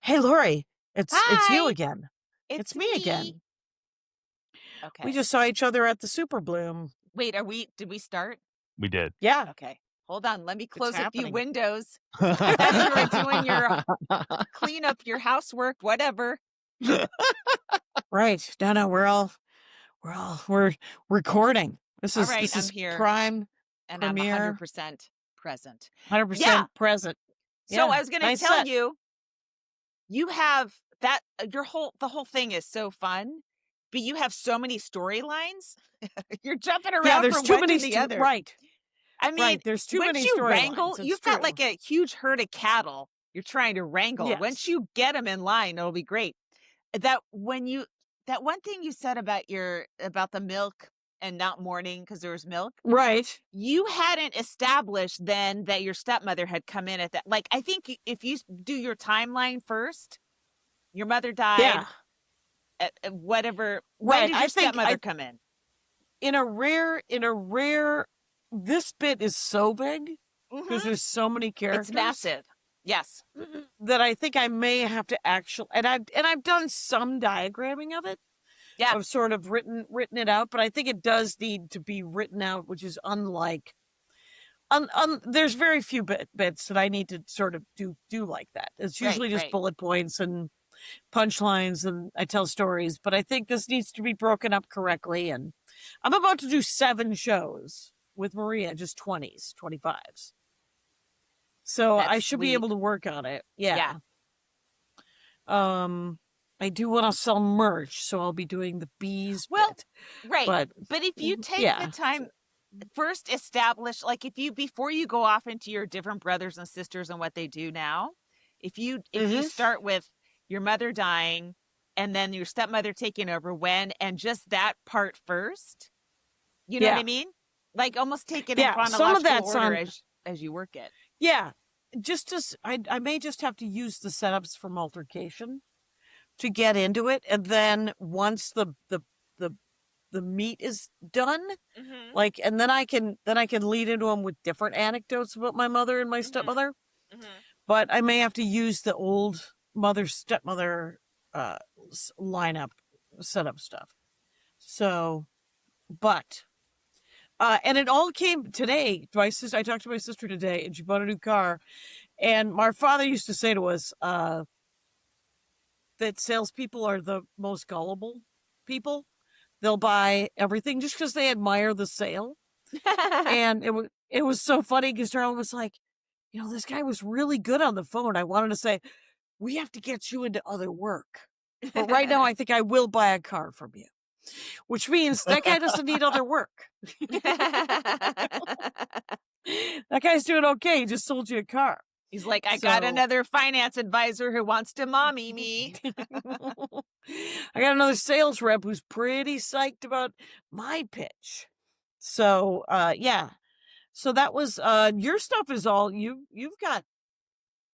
Hey, Laurie, it's you Hi, again. it's It's me me. again. We Okay. just saw each other at the Super Bloom. Wait, did we start? We did. Yeah, Okay. Hold on. Let me it's close a few happening. windows as you were doing your cleanup, your housework, whatever. Right. No, we're recording. This All is right, this I'm is here prime and I'm premiere, $100% present. Yeah. 100% present. So Yeah, I was going to nice tell set. you, you have that the whole thing is so fun, but you have so many storylines. You're jumping Yeah, around there's from too one to many the other. right. I mean, Right, there's too once many you wrangle, storylines. It's you've got true. like a huge herd of cattle you're trying to wrangle. Once Yes. you get them in line, it'll be great. That when you that one thing you said about the milk and not mourning because there was milk, Right. you hadn't established then that your stepmother had come in at that. Like I think if you do your timeline first, your mother died Yeah. at whatever. When Right. did I your think stepmother I come in? in a rare this bit is so big because Mm-hmm. there's so many It's characters massive. Yes. that I think I may have to actually, and I've done some diagramming of it. Yeah. I've sort of written it out, but I think it does need to be written out, which is unlike. There's very few bits that I need to sort of do like that. It's Right. usually just Right. bullet points and punchlines, and I tell stories. But I think this needs to be broken up correctly. And I'm about to do 7 shows with Maria, just 20s, 25s. So I That's should be able sweet. to work on it. Yeah. Yeah. I do want to sell merch, so I'll be doing the bees Well, bit. right. But But if you take the yeah, time first establish like if you before you go off into your different brothers and sisters and what they do now, if you hmm start with your mother dying and then your stepmother taking over when and just that part first, you know what yeah, I mean? Like almost take it in yeah. Some of chronological that's order on. as you work it. Yeah, just as I may just have to use the setups from altercation to get into it, and then once the the meat is done, Mhm. like, and then I can lead into them with different anecdotes about my mother and my Mhm. stepmother. Mhm. But I may have to use the old mother stepmother uh lineup setup stuff. So, but and it all came today. My sister, I talked to my sister today, and she bought a new car. And my father used to say to us that salespeople are the most gullible people. They'll buy everything just because they admire the sale. And it was so funny because Darla was like, this guy was really good on the phone. I wanted to say, we have to get you into other work. But right now, I think I will buy a car from you, which means that guy doesn't need other work. That guy's doing okay. He just sold you a car. He's like, I got So another finance advisor who wants to mommy me. I got another sales rep who's pretty psyched about my pitch. So yeah. So that was your stuff is all you've got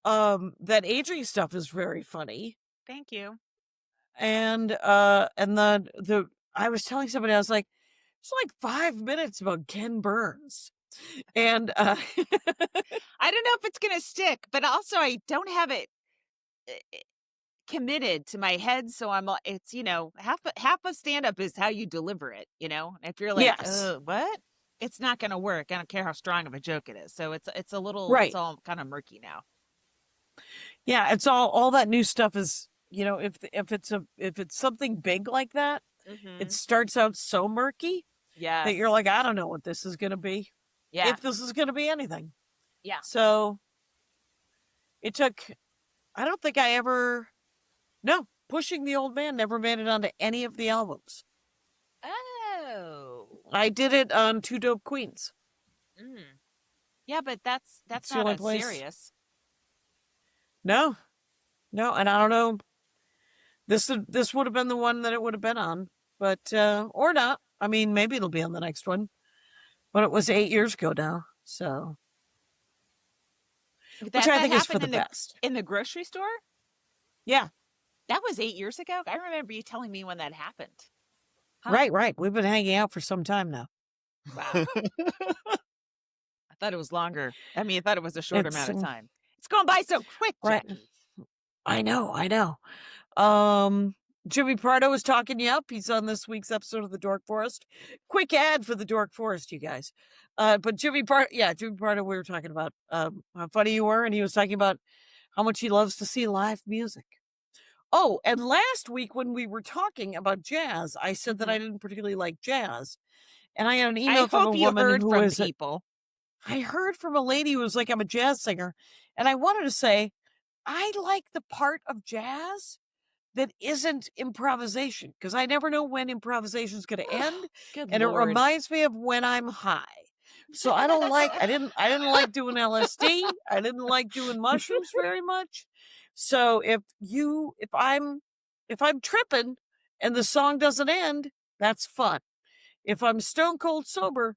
that aging stuff is very funny. Thank you. And the I was telling somebody, I was like, it's like 5 minutes about Ken Burns. And I don't know if it's going to stick, but also I don't have it committed to my head. So it's, half of stand up is how you deliver it, if you're like, yes. what? It's not going to work. I don't care how strong of a joke it is. So it's Right. all kind of murky now. Yeah, it's all that new stuff is, if it's something big like that, it Mm-hmm. starts out so murky that you're Yes. like, I don't know what this is going to be, Yeah. if this is going to be anything. Yeah. So it took, I don't think I ever, no, Pushing the Old Man never made it onto any of the albums. Oh. I did it on Two Dope Queens. Mm. Yeah, but that's It's the not only as place. serious. No, no, and I don't know. This would have been the one that it would have been on, but or not. I mean, maybe it'll be on the next one. But it was 8 years ago now, so which That I that think is for happened the best. in the grocery store? Yeah, That was 8 years ago. I remember you telling me when that happened. Huh. right, right. We've been hanging out for some time now. Wow. I thought it was longer. I mean, I thought it was a shorter It's amount of time. It's going by so quick, right. Jackie. I know. Jimmy Pardo was talking you up. He's on this week's episode of the Dork Forest. Quick ad for the Dork Forest, you guys. But Jimmy Pardo, we were talking about how funny you were, and he was talking about how much he loves to see live music. Oh, and last week when we were talking about jazz, I said that I didn't particularly like jazz. And I got an I email from a hope you woman heard who from was people. I heard from a lady who was like, I'm a jazz singer. And I wanted to say, I like the part of jazz that isn't improvisation, because I never know when improvisation is going to end. Good And Lord. it reminds me of when I'm high. So I didn't like doing LSD. I didn't like doing mushrooms very much. So if I'm tripping and the song doesn't end, that's fun. If I'm stone cold sober,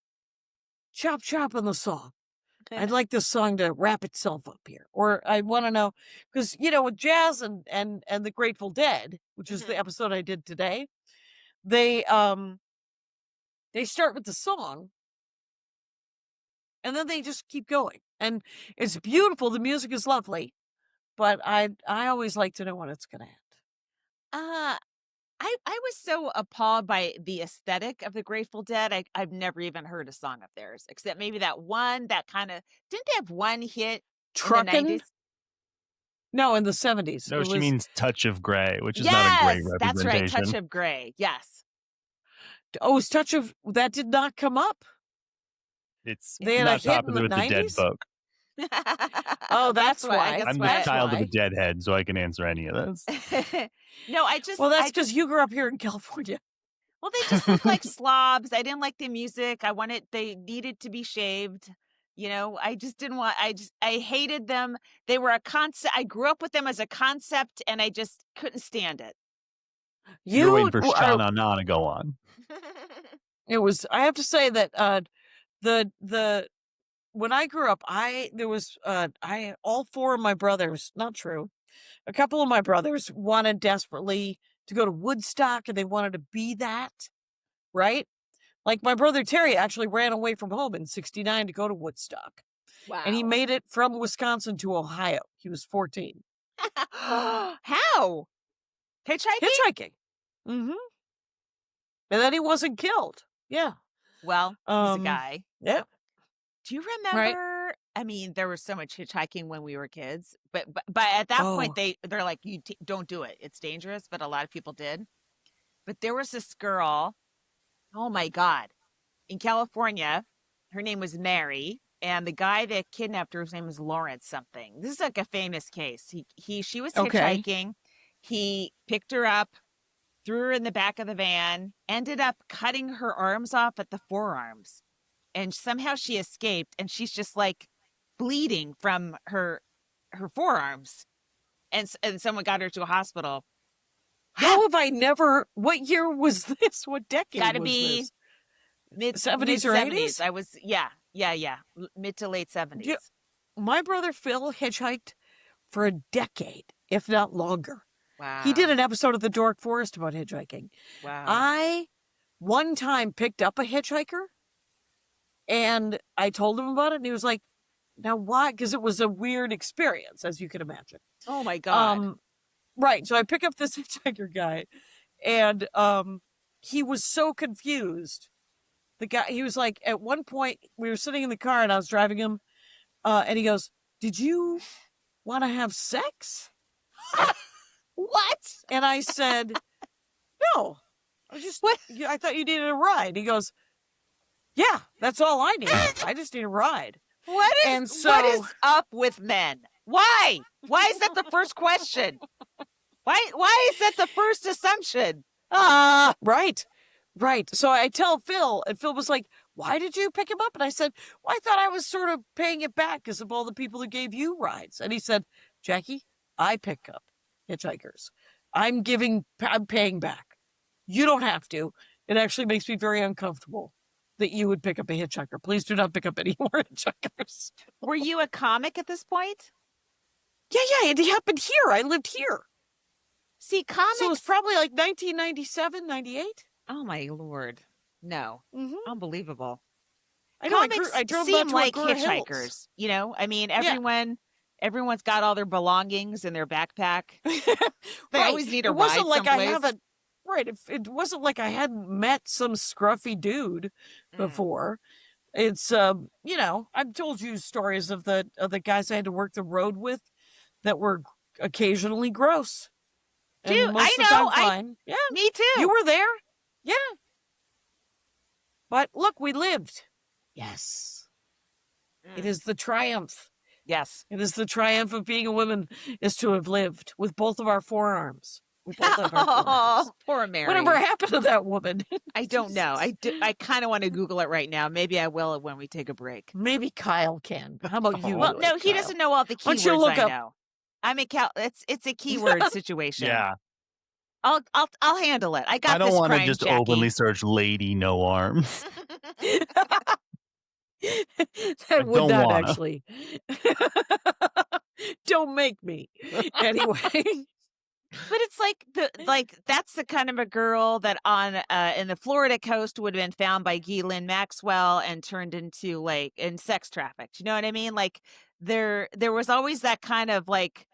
chop in the song. I'd like this song to wrap itself up here. Or I want to know, because, with jazz and the Grateful Dead, which is the episode I did today, they start with the song and then they just keep going. And it's beautiful. The music is lovely, but I always like to know when it's going to end. I was so appalled by the aesthetic of the Grateful Dead. I've never even heard a song of theirs, except maybe that one that kind of didn't they have one hit in the Truckin'? 90s? No, in the 70s. No, she means Touch of Grey, which is Yes, not a great that's right. representation. Touch of Grey. Yes. Oh, it's Touch of... That did not come up. It's They had a not hit in popular the with the Dead 90s? folk. Oh, that's why. That's I'm the why. child of a Deadhead, so I can answer any of this. No, Well, that's because you grew up here in California. Well, they just look like slobs. I didn't like the music. They needed to be shaved. I just didn't want, I hated them. They were a concept. I grew up with them as a concept and I just couldn't stand it. You're waiting for Sha-Na Na to go on. It was, I have to say that, when I grew up, all four of my brothers, not true. A couple of my brothers wanted desperately to go to Woodstock and they wanted to be that, right? Like my brother Terry actually ran away from home in 1969 to go to Woodstock. Wow. And he made it from Wisconsin to Ohio. He was 14. How? Hitchhiking. Mm-hmm. And then he wasn't killed. Yeah. Well, he's a guy. Yeah. Do you remember? Right. I mean, there was so much hitchhiking when we were kids, but at that point they're like, don't do it. It's dangerous. But a lot of people did. But there was this girl. Oh my God. In California, her name was Mary, and the guy that kidnapped her, his name was Lawrence something. This is like a famous case. She was hitchhiking. He picked her up, threw her in the back of the van, ended up cutting her arms off at the forearms. And somehow she escaped, and she's just like bleeding from her forearms. And someone got her to a hospital. How have I never? What year was this? What decade? Gotta was be this? mid-70s or 80s? I was mid to late 70s. Yeah. My brother Phil hitchhiked for a decade, if not longer. Wow. He did an episode of the Dork Forest about hitchhiking. Wow. I one time picked up a hitchhiker and I told him about it and he was like, now why? Because it was a weird experience, as you can imagine. Oh my God. Right. So I pick up this hitchhiker guy and he was so confused. The guy, he was like, at one point we were sitting in the car and I was driving him and he goes, did you want to have sex? What? And I said, no, I thought you needed a ride. He goes, yeah, that's all I need. I just need a ride. What is up with men? Why? Why is that the first question? Why is that the first assumption? Right. So I tell Phil, and Phil was like, why did you pick him up? And I said, well, I thought I was sort of paying it back because of all the people who gave you rides. And he said, Jackie, I pick up hitchhikers. I'm paying back. You don't have to. It actually makes me very uncomfortable that you would pick up a hitchhiker. Please do not pick up any more hitchhikers. Were you a comic at this point? Yeah, it happened here. I lived here. See, comics... So it was probably like 1997, 98. Oh, my Lord. No. Mm-hmm. Unbelievable. I know. Comics I drove seem like Agora hitchhikers. Hills. I mean, everyone everyone's got all their belongings in their backpack. They always need a ride wasn't like someplace. I haven't. Right. It wasn't like I hadn't met some scruffy dude before. It's you know, I've told you stories of the guys I had to work the road with that were occasionally gross. And Dude, most I of the time know. fine. Yeah. Me too. You were there? Yeah. But look, we lived. Yes. It is the triumph. Yes. It is the triumph of being a woman is to have lived with both of our forearms. We both have our forearms. Poor Mary. Whatever happened to that woman? I don't know. I kind of want to Google it right now. Maybe I will when we take a break. Maybe Kyle can. How about you? Well, no, he doesn't know all the keywords I know. I'm a it's a keyword situation. Yeah. I'll handle it. I got this. I don't want to crime, just Jackie. openly search lady no arms. That would not actually. Don't make me. Anyway. But it's like that's the kind of a girl that on in the Florida coast would have been found by Ghislaine Maxwell and turned into like in sex trafficked. You know what I mean? Like there was always that kind of like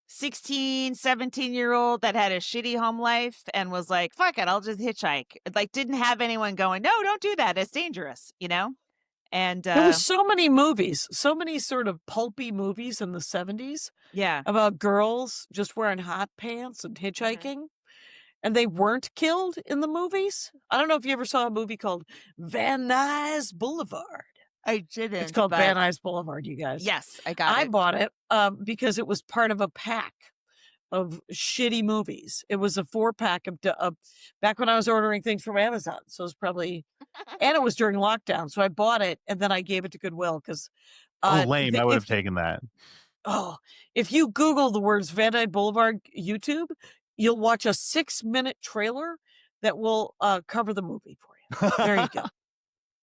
16, 17-year-old that had a shitty home life and was like, fuck it, I'll just hitchhike. Like didn't have anyone going, no, don't do that. It's dangerous, you know? And there were so many movies, so many sort of pulpy movies in the 70s. Yeah. About girls just wearing hot pants and hitchhiking. And they weren't killed in the movies. I don't know if you ever saw a movie called Van Nuys Boulevard. I didn't. It's called Van Nuys Boulevard, you guys. Yes, I got it. I bought it because it was part of a pack of shitty movies. It was a 4-pack of back when I was ordering things from Amazon. So it was probably, and it was during lockdown. So I bought it and then I gave it to Goodwill because. Lame. I would have taken that. Oh, if you Google the words Van Nuys Boulevard YouTube, you'll watch a 6-minute trailer that will cover the movie for you. There you go.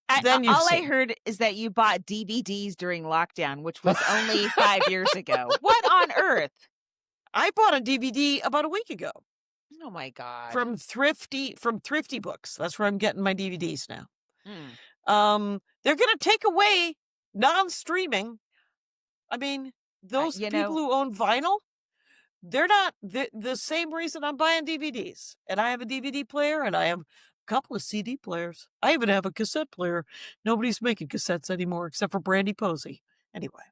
I heard is that you bought DVDs during lockdown, which was only 5 years ago. What on earth? I bought a DVD about a week ago. Oh my God. From Thrifty Books. That's where I'm getting my DVDs now. They're going to take away non-streaming. I mean, those people who own vinyl, they're not the same reason I'm buying DVDs. And I have a DVD player and I have a couple of CD players. I even have a cassette player. Nobody's making cassettes anymore except for Brandy Posey. Anyway.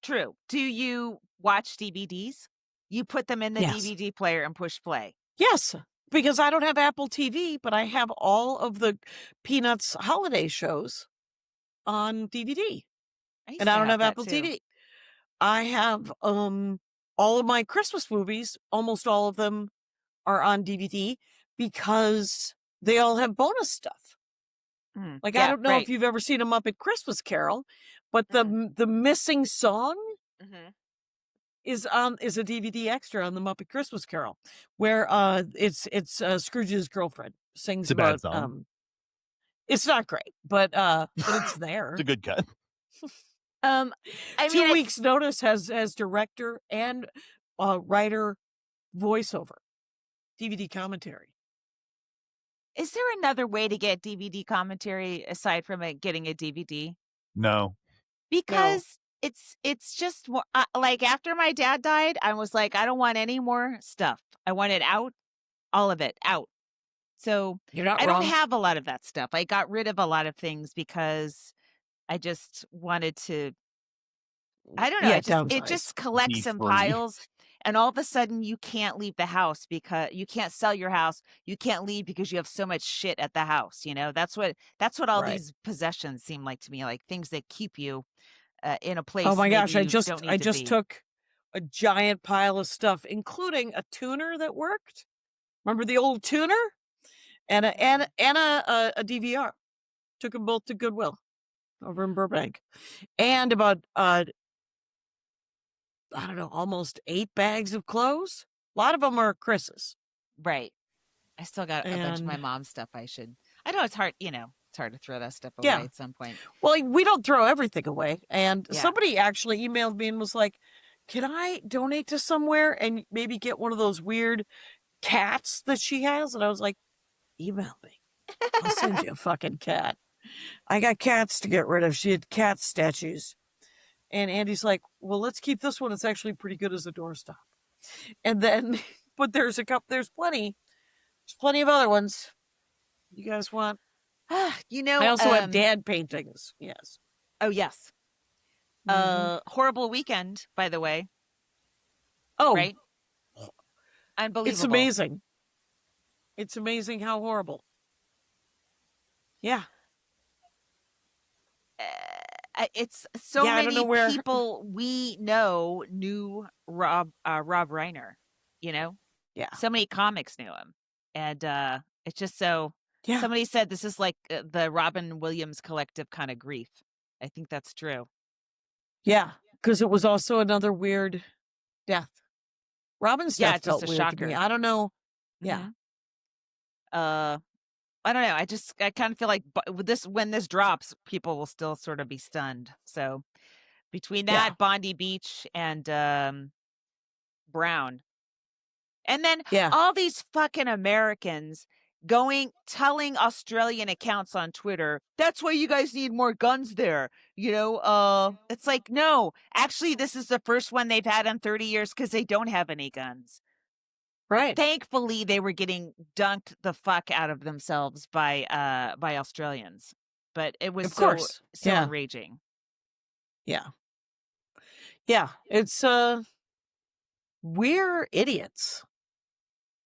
True. Do you watch DVDs? You put them in the DVD player and push play. Yes, because I don't have Apple TV, but I have all of the Peanuts holiday shows on DVD. And I don't have Apple TV. I have all of my Christmas movies, almost all of them are on DVD because they all have bonus stuff. Like, I don't know if you've ever seen a Muppet Christmas Carol, but the missing song is a DVD extra on the Muppet Christmas Carol, where it's Scrooge's girlfriend sings it's a about bad song. It's not great, but it's there. It's a good cut. I mean, 2 weeks notice has director and writer voiceover, DVD commentary. Is there another way to get DVD commentary aside from getting a DVD? No. Because it's just more, like after my dad died, I was like, I don't want any more stuff. I want it out, all of it out. So You're not I wrong. don't have a lot of that stuff. I got rid of a lot of things because I just wanted to, I don't know. It just collects some piles. And all of a sudden you can't leave the house because you can't sell your house. You can't leave because you have so much shit at the house. You know, that's what all these possessions seem like to me, like things that keep you in a place. Oh my gosh. I just took a giant pile of stuff, including a tuner that worked. Remember the old tuner? And a DVR. Took them both to Goodwill over in Burbank. And about, I don't know, almost 8 bags of clothes. A lot of them are Chris's. Right. I still got a bunch of my mom's stuff. I know it's hard, it's hard to throw that stuff away at some point. Well, we don't throw everything away. And somebody actually emailed me and was like, can I donate to somewhere and maybe get one of those weird cats that she has? And I was like, email me. I'll send you a fucking cat. I got cats to get rid of. She had cat statues. And Andy's like, well, let's keep this one. It's actually pretty good as a doorstop. And then, but there's plenty of other ones. You guys want? I also have dad paintings. Yes. Oh, yes. Mm-hmm. Horrible Weekend, by the way. Oh, right? Unbelievable. It's amazing. It's amazing how horrible. Yeah. It's so many where... people we know knew Rob Reiner, you know? Yeah. So many comics knew him. And it's just so... Yeah. Somebody said this is like the Robin Williams collective kind of grief. I think that's true. Yeah, because it was also another weird death. Robin's death felt just a weird shocker to me. I don't know. Yeah. Mm-hmm. I don't know. I kind of feel like when this drops, people will still sort of be stunned. So between that, Bondi Beach, and Brown, and then all these fucking Americans telling Australian accounts on Twitter, that's why you guys need more guns there. It's like, no, actually, this is the first one they've had in 30 years because they don't have any guns. Right. Thankfully, they were getting dunked the fuck out of themselves by Australians, but it was so enraging. Yeah. Yeah, it's we're idiots.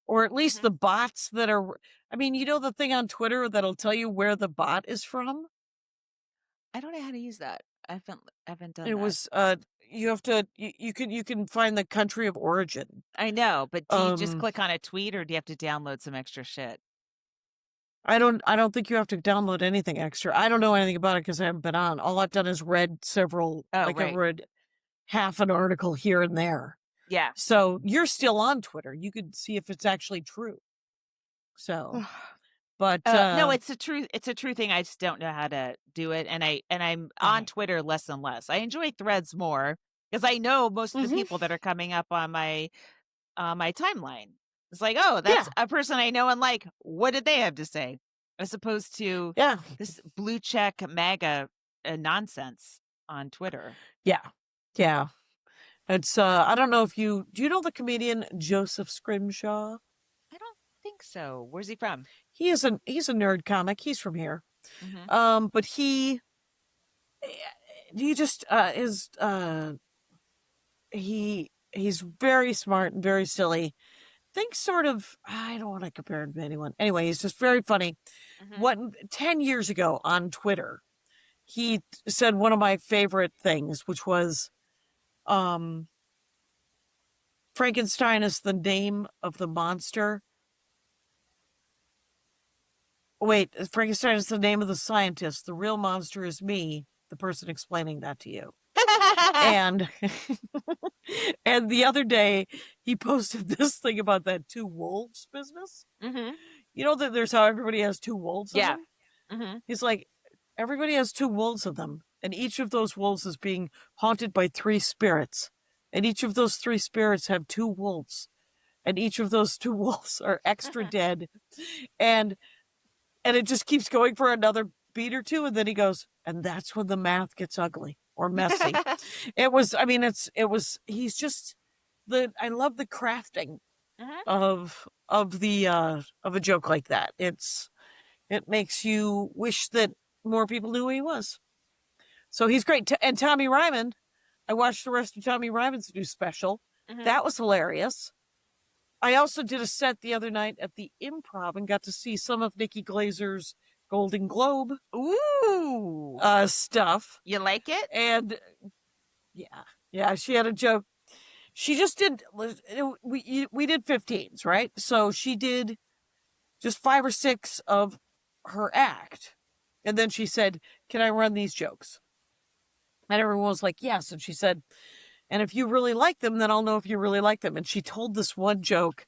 Or at least the bots that are... I mean, the thing on Twitter that'll tell you where the bot is from? I don't know how to use that. I haven't done that. It was you have to you can find the country of origin. I know, but do you just click on a tweet, or do you have to download some extra shit? I don't think you have to download anything extra. I don't know anything about it because I haven't been on. All I've done is read several. I've read half an article here and there. Yeah. So you're still on Twitter. You could see if it's actually true. So, but no, it's a true thing. I just don't know how to do it, and I'm on Twitter less and less. I enjoy Threads more because I know most of the people that are coming up on my timeline. It's like, oh, that's a person I know and like. What did they have to say? As opposed to this blue check MAGA nonsense on Twitter. Yeah. It's I don't know if do you know the comedian Joseph Scrimshaw? I don't think so. Where's he from? He's a nerd comic. He's from here. But he just is he's very smart and very silly. Think sort of... I don't want to compare him to anyone. Anyway, he's just very funny. 10 years ago on Twitter, he said one of my favorite things, which was Frankenstein is the name of the monster. Wait, Frankenstein is the name of the scientist. The real monster is me, the person explaining that to you. And and the other day he posted this thing about that two wolves business. You know that there's how everybody has two wolves in them? He's like, everybody has two wolves in them, and each of those wolves is being haunted by three spirits, and each of those three spirits have two wolves, and each of those two wolves are extra dead, and it just keeps going for another beat or two, and then he goes, and that's when the math gets ugly or messy. He's just I love the crafting of a joke like that. It makes you wish that more people knew who he was. So he's great. And Tommy Ryman, I watched the rest of Tommy Ryman's new special. That was hilarious. I also did a set the other night at the Improv and got to see some of Nikki Glazer's Golden Globe stuff. You like it? And yeah, she had a joke. She just did, we did 15s, right? So she did just 5 or 6 of her act. And then she said, can I run these jokes? And everyone was like, yes. And she said, and if you really like them, then I'll know if you really like them. And she told this one joke.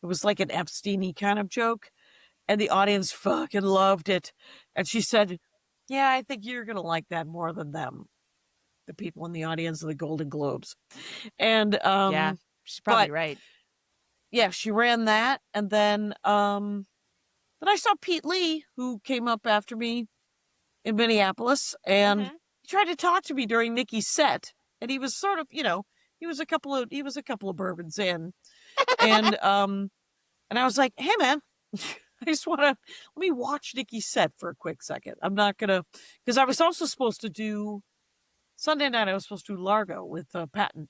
It was like an Epstein-y kind of joke. And the audience fucking loved it. And she said, yeah, I think you're going to like that more than them. The people in the audience of the Golden Globes. And yeah, she's probably right. Yeah, she ran that. And then I saw Pete Lee, who came up after me in Minneapolis. And tried to talk to me during Nikki's set, and he was sort of, he was a couple of bourbons in, and I was like, hey man, I just want to let me watch Nikki's set for a quick second. I'm not gonna, because I was also supposed to do Sunday night. I was supposed to do Largo with Patton,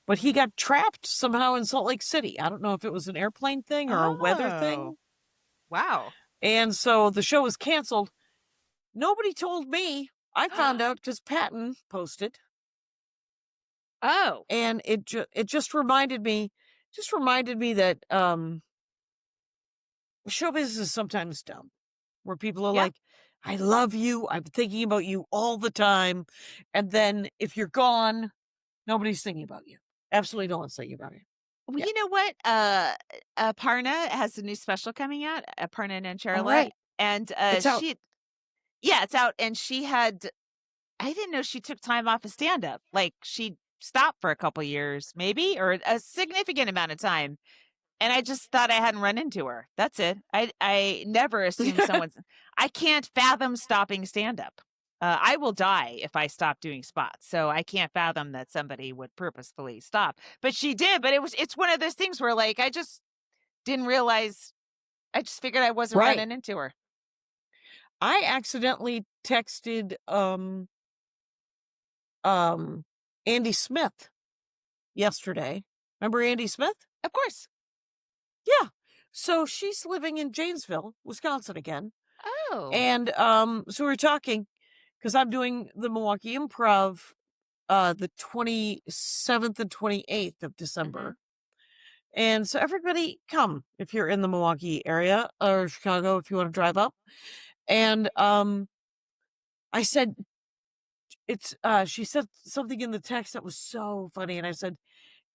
but he got trapped somehow in Salt Lake City. I don't know if it was an airplane thing or a weather thing. Wow. And so the show was canceled. Nobody told me. I found out because Patton posted. Oh. And it just reminded me that show business is sometimes dumb, where people are like, I love you, I'm thinking about you all the time, and then if you're gone, nobody's thinking about you. Absolutely no one's thinking about you. Well, you know what? Aparna has a new special coming out, Aparna and Charlotte. Right. And it's out. It's out. And I didn't know she took time off of stand-up. Like, she stopped for a couple years, maybe, or a significant amount of time. And I just thought I hadn't run into her. That's it. I never assume I can't fathom stopping stand-up. I will die if I stop doing spots. So I can't fathom that somebody would purposefully stop. But she did. But it's one of those things where, like, I just didn't realize. I just figured I wasn't running into her. I accidentally texted Andy Smith yesterday. Remember Andy Smith? Of course. Yeah. So she's living in Janesville, Wisconsin again. Oh. And so we were talking because I'm doing the Milwaukee Improv the 27th and 28th of December. Mm-hmm. And so everybody come if you're in the Milwaukee area or Chicago if you want to drive up. And I said she said something in the text that was so funny, and I said,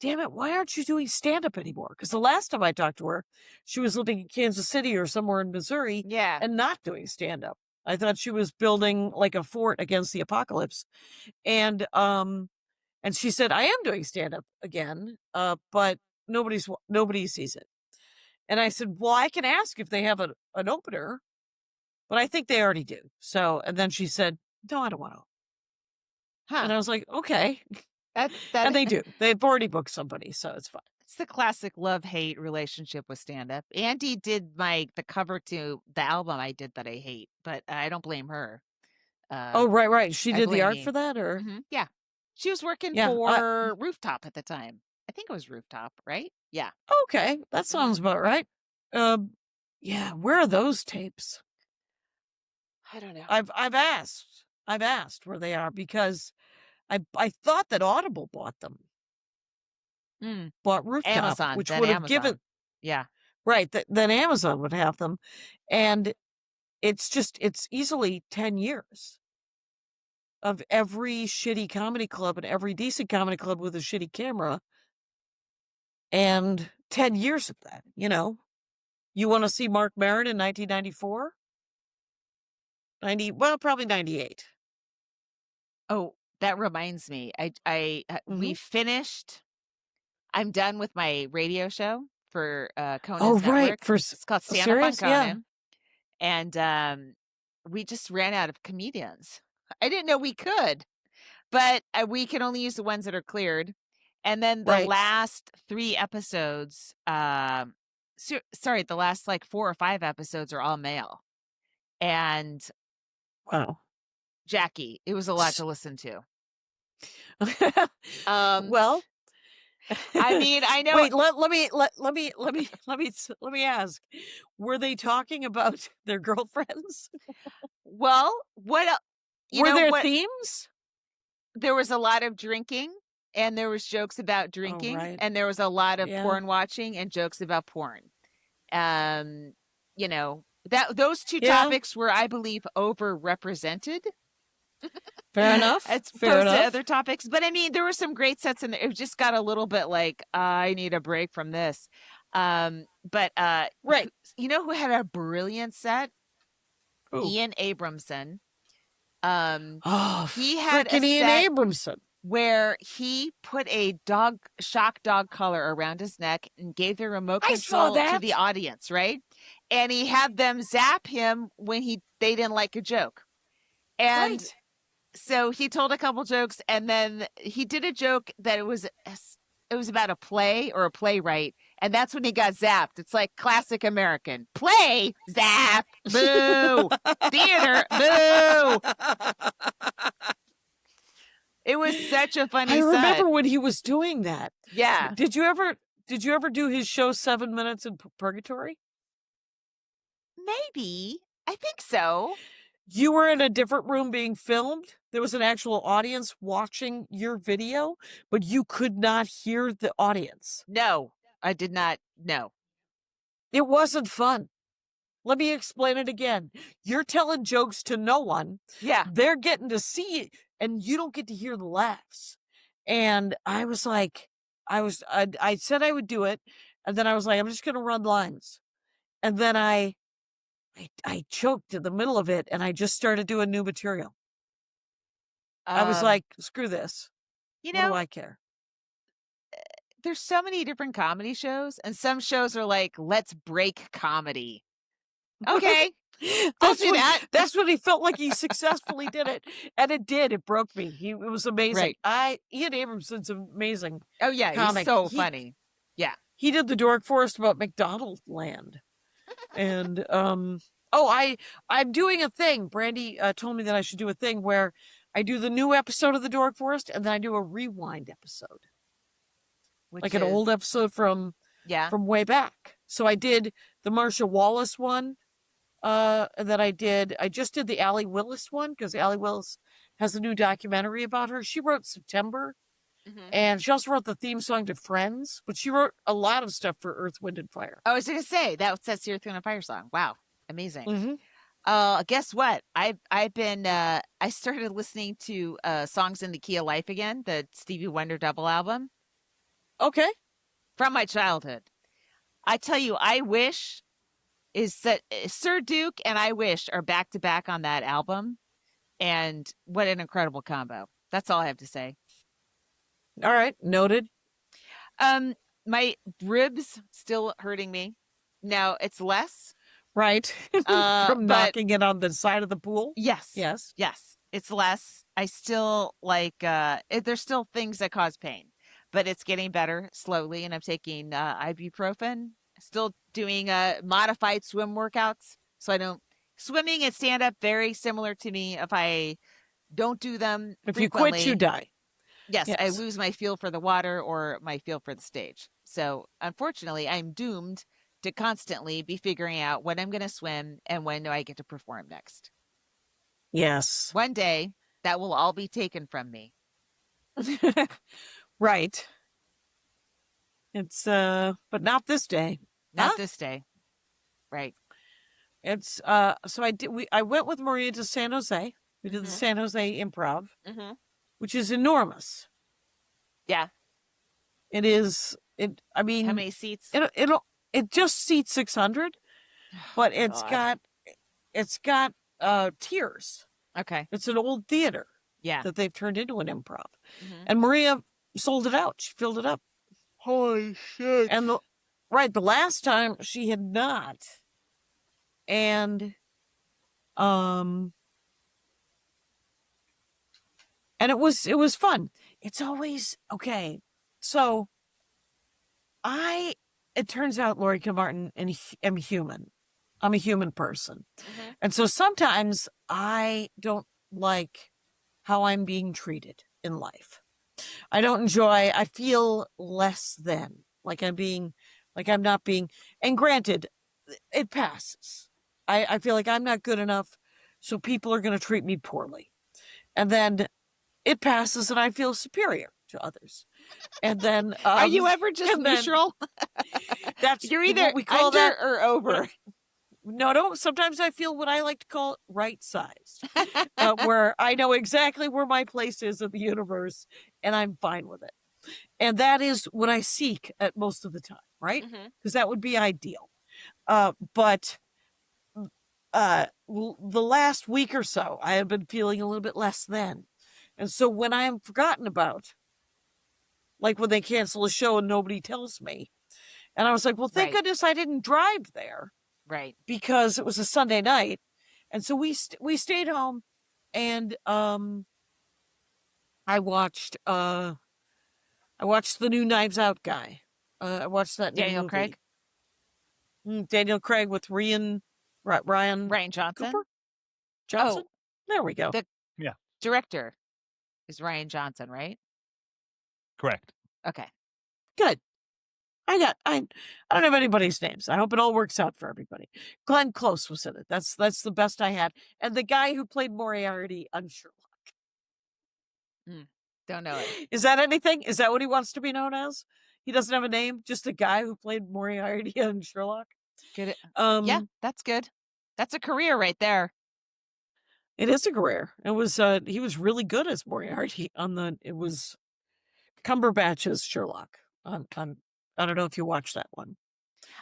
damn it, why aren't you doing stand-up anymore? Because the last time I talked to her, she was living in Kansas City or somewhere in Missouri and not doing stand-up. I thought she was building like a fort against the apocalypse. And she said, I am doing stand-up again, but nobody sees it. And I said, well, I can ask if they have an opener, but I think they already do. So, and then she said, no, I don't want to. Huh. And I was like, okay. And they do. They've already booked somebody, so it's fine. It's the classic love-hate relationship with stand-up. Andy did the cover to the album I did that I hate, but I don't blame her. Oh, right. She did the art for that, or? Mm-hmm. Yeah. She was working for Rooftop at the time. I think it was Rooftop, right? Yeah. Okay, that sounds about right. Yeah, where are those tapes? I don't know. I've asked where they are because I thought that Audible bought them. Bought Rooftop, Amazon, which would have given. Yeah. Right, then Amazon would have them. And it's easily 10 years of every shitty comedy club and every decent comedy club with a shitty camera. And 10 years of that, You want to see Mark Maron in 1994? Probably 98. Oh, that reminds me. We finished. I'm done with my radio show for Conan's network. It's called Stand Up on Conan. And we just ran out of comedians. I didn't know we could, but we can only use the ones that are cleared. And then the last 3 episodes, the last like 4 or 5 episodes are all male. And wow, Jackie, it was a lot to listen to. Well, I mean, I know. Wait, let me ask. Were they talking about their girlfriends? Well, what were there themes? There was a lot of drinking, and there was jokes about drinking, and there was a lot of porn watching and jokes about porn. Those 2 topics were, I believe, overrepresented. Fair enough. As opposed to other topics. But I mean, there were some great sets in there. It just got a little bit like, I need a break from this. But you know who had a brilliant set? Ooh. Ian Abramson. He had a Ian set Abramson where he put a shock dog collar around his neck and gave the remote control to the audience, right? And he had them zap him when they didn't like a joke. And So he told a couple jokes, and then he did a joke that it was about a play or a playwright, and that's when he got zapped. It's like classic American play, zap, boo, theater, boo. It was such a funny. I remember when he was doing that. Yeah. Did you ever do his show 7 Minutes in Purgatory? Maybe. I think so. You were in a different room being filmed. There was an actual audience watching your video, but you could not hear the audience. No, I did not. No. It wasn't fun. Let me explain it again. You're telling jokes to no one. Yeah. They're getting to see it, and you don't get to hear the laughs. And I was like, I said I would do it, and then I was like, I'm just going to run lines. And then I choked in the middle of it, and I just started doing new material. I was like, screw this. You What know, do I care? there's so many different comedy shows, and some shows are like, let's break comedy. Okay. I'll do that. That's what he felt like. He successfully did it, and it did. It broke me. It was amazing. Right. Ian Abramson's amazing. Oh yeah, comic. He's so funny. Yeah, he did the Dork Forest about McDonald Land, and I'm doing a thing. Brandy told me that I should do a thing where I do the new episode of the Dork Forest, and then I do a rewind episode, like an old episode from way back. So I did the Marsha Wallace one. That I just did the Allie Willis one because Allie Willis has a new documentary about her. She wrote September, and she also wrote the theme song to Friends, but she wrote a lot of stuff for Earth, Wind, and Fire. I was going to say that's the Earth, Wind, and Fire song. Wow, amazing. Guess what? I've been I started listening to Songs in the Key of Life again, the Stevie Wonder double album. Okay, from my childhood. I tell you, I wish. Sir Duke and I Wish are back to back on that album, and what an incredible combo. That's all I have to say. All right, noted. My ribs still hurting me. Now it's less, right? From knocking it on the side of the pool. Yes, it's less. I still there's still things that cause pain, but it's getting better slowly, and I'm taking ibuprofen. Still doing modified swim workouts. So I don't swimming and stand up very similar to me. If I don't do them, if you quit, you die. Yes, I lose my feel for the water or my feel for the stage. So unfortunately, I'm doomed to constantly be figuring out when I'm going to swim and when do I get to perform next. Yes. One day that will all be taken from me. Right. It's but not this day. Not this day. Right. It's so I went with Maria to San Jose. We did the San Jose Improv, which is enormous. Yeah. It is. I mean, how many seats? It just seats 600, but it's got tiers. Okay. It's an old theater. Yeah. That they've turned into an improv, and Maria sold it out. She filled it up. Holy shit! And the last time she had not, and it was fun. It's always okay. So it turns out, Laurie Kilmartin, and am human. I'm a human person, and so sometimes I don't like how I'm being treated in life. I don't enjoy. I feel less than, like I'm not being. And granted, it passes. I feel like I'm not good enough, so people are going to treat me poorly, and then it passes, and I feel superior to others. And then, are you ever just neutral? That's you're either we call under that, or over. No. Sometimes I feel what I like to call right-sized, where I know exactly where my place is in the universe, and I'm fine with it. And that is what I seek at most of the time, right? Because that would be ideal. But the last week or so, I have been feeling a little bit less than. And so when I am forgotten about, like when they cancel a show and nobody tells me, and I was like, well, thank goodness I didn't drive there. Right. Because it was a Sunday night. And so we stayed home, and I watched the new Knives Out guy. I watched that new Daniel movie. Craig? Daniel Craig with Ryan Johnson? Cooper? Johnson? Oh, there we go. The director is Ryan Johnson, right? Correct. Okay. Good. I don't have anybody's names. I hope it all works out for everybody. Glenn Close was in it. That's the best I had. And the guy who played Moriarty on Sherlock. Don't know it. Is that anything? Is that what he wants to be known as? He doesn't have a name, just the guy who played Moriarty on Sherlock. Good. Yeah, that's good. That's a career right there. It is a career. It was he was really good as Moriarty it was Cumberbatch's Sherlock on I don't know if you watched that one.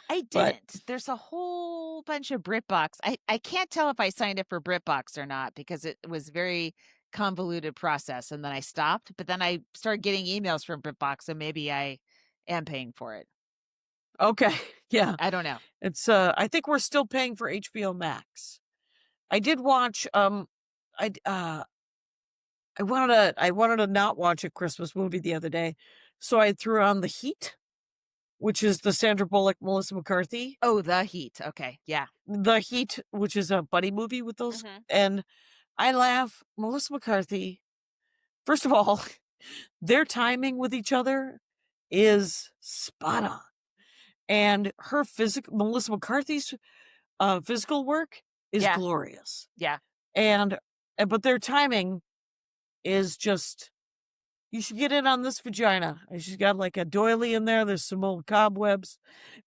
I didn't. There's a whole bunch of BritBox. I can't tell if I signed up for BritBox or not because it was very convoluted process, and then I stopped. But then I started getting emails from BritBox, so maybe I am paying for it. Okay, yeah. I don't know. It's I think we're still paying for HBO Max. I did watch I wanted to not watch a Christmas movie the other day, so I threw on The Heat, which is the Sandra Bullock, Melissa McCarthy. Oh, The Heat. Okay, yeah. The Heat, which is a buddy movie with those, and I laugh. Melissa McCarthy. First of all, their timing with each other is spot on, and her Melissa McCarthy's physical work is glorious. Yeah, but their timing is just. You should get in on this vagina. She's got like a doily in there. There's some old cobwebs.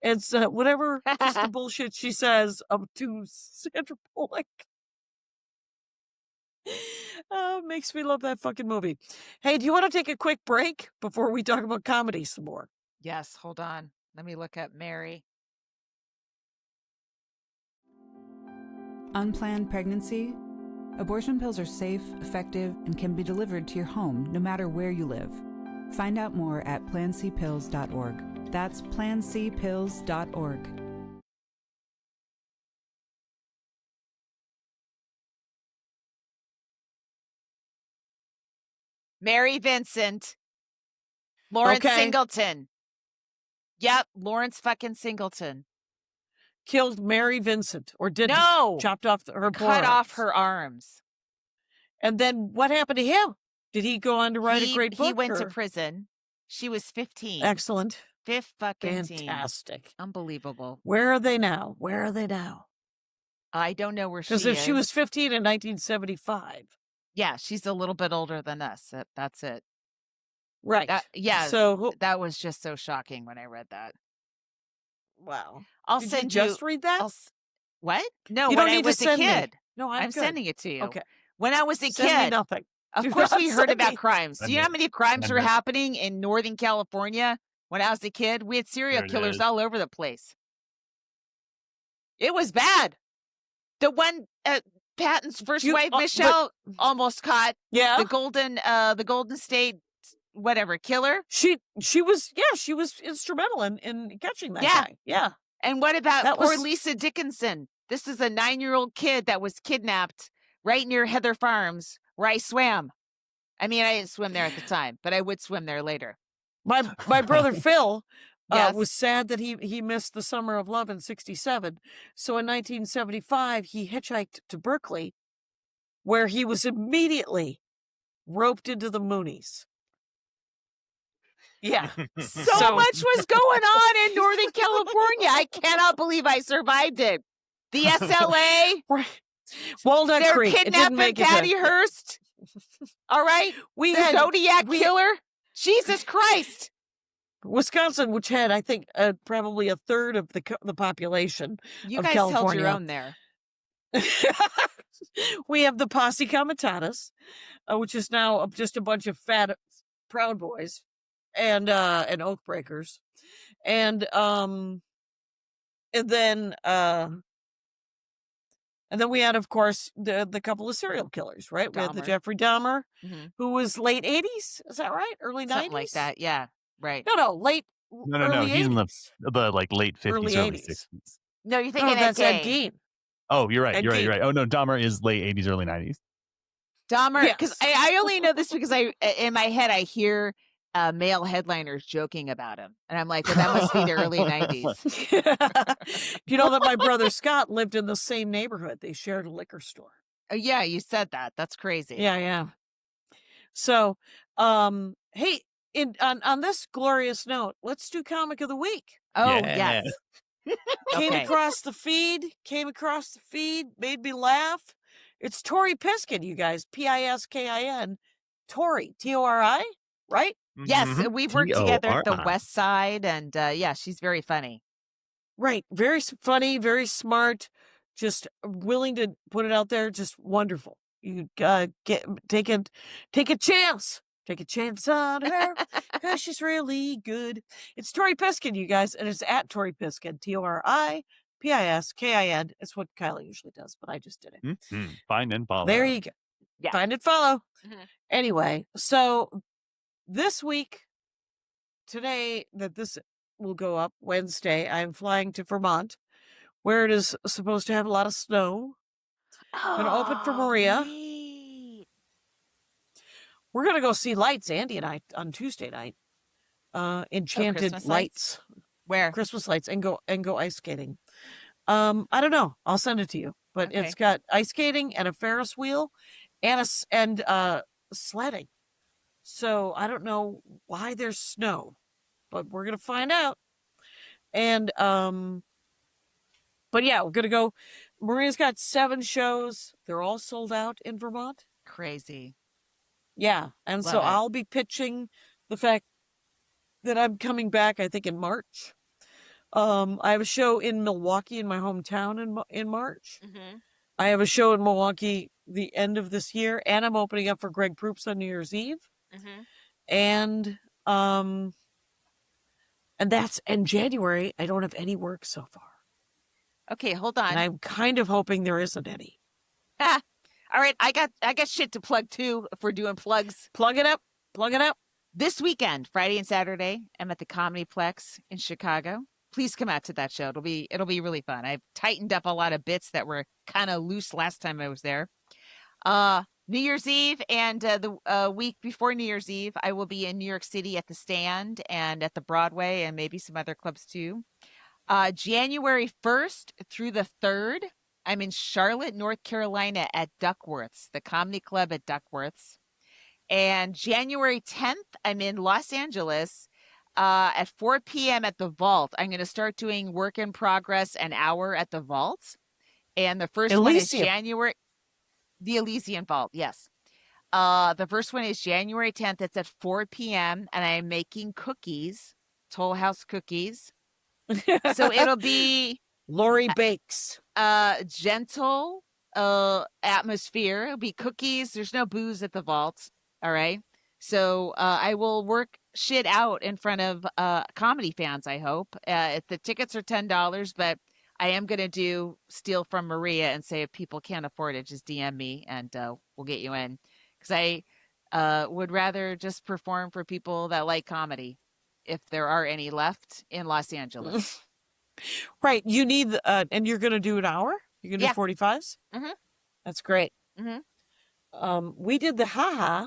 It's whatever, just the bullshit she says up to Sandra Bullock. Makes me love that fucking movie. Hey, do you want to take a quick break before we talk about comedy some more? Yes, hold on. Let me look at Mary. Unplanned pregnancy? Abortion pills are safe, effective, and can be delivered to your home no matter where you live. Find out more at plancpills.org. That's plancpills.org. Mary Vincent. Lawrence Singleton. Yep, Lawrence fucking Singleton. Killed Mary Vincent, or didn't? No! Chopped off cut off her arms. And then what happened to him? Did he go on to write a great book? He went to prison. She was 15. Excellent. Fantastic. Unbelievable. Where are they now? I don't know where she is. Because if she was 15 in 1975. Yeah, she's a little bit older than us. That's it. Right. So that was just so shocking when I read that. Wow. Did you just read that? What? No, you when don't I need was to send a kid. Me. No, I'm sending it to you. Okay. When I was a send kid. Me nothing. Of course we heard about crimes. Do you know how many crimes were happening in Northern California when I was a kid? We had serial killers all over the place. It was bad. The one Patton's first wife, Michelle, almost caught the Golden State whatever killer. She was instrumental in catching that guy. Yeah. And what about poor Lisa Dickinson? This is a 9-year-old kid that was kidnapped right near Heather Farms, where I swam. I mean, I didn't swim there at the time, but I would swim there later. My brother Phil was sad that he missed the Summer of Love in '67. So in 1975, he hitchhiked to Berkeley, where he was immediately roped into the Moonies. Yeah. So much was going on in Northern California. I cannot believe I survived it. The SLA. Right. Walnut They're Creek. kidnapping Patty Hearst. All right. The Zodiac Killer. Jesus Christ. Wisconsin, which had, I think, probably a third of the population of California. You guys held your own there. We have the Posse Comitatus, which is now just a bunch of fat Proud Boys and Oath Breakers. And then we had, of course, the couple of serial killers, right? Dahmer. We had the Jeffrey Dahmer, who was late 80s. Is that right? Early 90s? Something like that. Yeah. Right. No. Late. No. He's in the like late 50s, early 60s. No, you're thinking that's Ed Gein. Oh, you're right. You're right. Oh no, Dahmer is late 80s, early 90s. Dahmer, Yes. because I only know this because in my head I hear male headliners joking about him, and I'm like, well, that must be the early '90s. You know that my brother Scott lived in the same neighborhood. They shared a liquor store. Oh, yeah, you said that. That's crazy. Yeah. So, hey, on this glorious note, let's do comic of the week. Oh, Yeah. yes. Came Okay. across the feed, made me laugh. It's Tori Piskin, you guys. Piskin. Tori, Tori, right? Yes, Mhm. we've worked together at the Tori. West Side, and yeah, she's very funny. Right. Very funny, very smart, just willing to put it out there. Just wonderful. You take a chance. Take a chance on her because she's really good. It's Tori Piskin, you guys, and it's at Tori Piskin, ToriPiskin. It's what Kyla usually does, but I just did it. Mm-hmm. Find and follow. There you go. Yeah. Find and follow. Mhm. Anyway, so this week, today that this will go up Wednesday, I'm flying to Vermont, where it is supposed to have a lot of snow. Gonna open for Maria. Neat. We're gonna go see lights, Andy and I, on Tuesday night. Enchanted Christmas lights, Where? Christmas lights, and go ice skating. I don't know. I'll send it to you, but Okay. it's got ice skating and a Ferris wheel, and sledding. So I don't know why there's snow, but we're gonna find out. And but yeah, we're gonna go. Maria's got 7 shows. They're all sold out in Vermont. Crazy. Yeah, and so Love it. I'll be pitching the fact that I'm coming back, I think, in March. I have a show in Milwaukee, in my hometown, in March. Mm-hmm. I have a show in Milwaukee the end of this year, and I'm opening up for Greg Proops on New Year's Eve. Mm-hmm. And that's in January. I don't have any work so far, Okay, hold on. and I'm kind of hoping there isn't any. All right, I got shit to plug too. If we're doing plugs, Plug it up. this weekend, Friday and Saturday, I'm at the Comedy Plex in Chicago. Please come out to that show. It'll be really fun. I've tightened up a lot of bits that were kind of loose last time I was there. New Year's Eve and the week before New Year's Eve, I will be in New York City at the Stand and at the Broadway and maybe some other clubs too. January 1st through the 3rd, I'm in Charlotte, North Carolina at Duckworth's, the comedy club at Duckworth's. And January 10th, I'm in Los Angeles at 4 p.m. at the Vault. I'm going to start doing work in progress an hour at the Vault. And the first one is January. The Elysian Vault, yes. The first one is January 10th. It's at 4 p.m. And I'm making cookies, Toll House cookies. So it'll be Laurie bakes. Gentle atmosphere. It'll be cookies. There's no booze at the Vault. All right. So I will work shit out in front of comedy fans, I hope. The tickets are $10, but I am going to steal from Maria and say if people can't afford it, just DM me and we'll get you in. Because I would rather just perform for people that like comedy, if there are any left in Los Angeles. Right. You need, and you're going to do an hour? You're going to do 45s? Mm-hmm. That's great. Mm-hmm. We did the haha.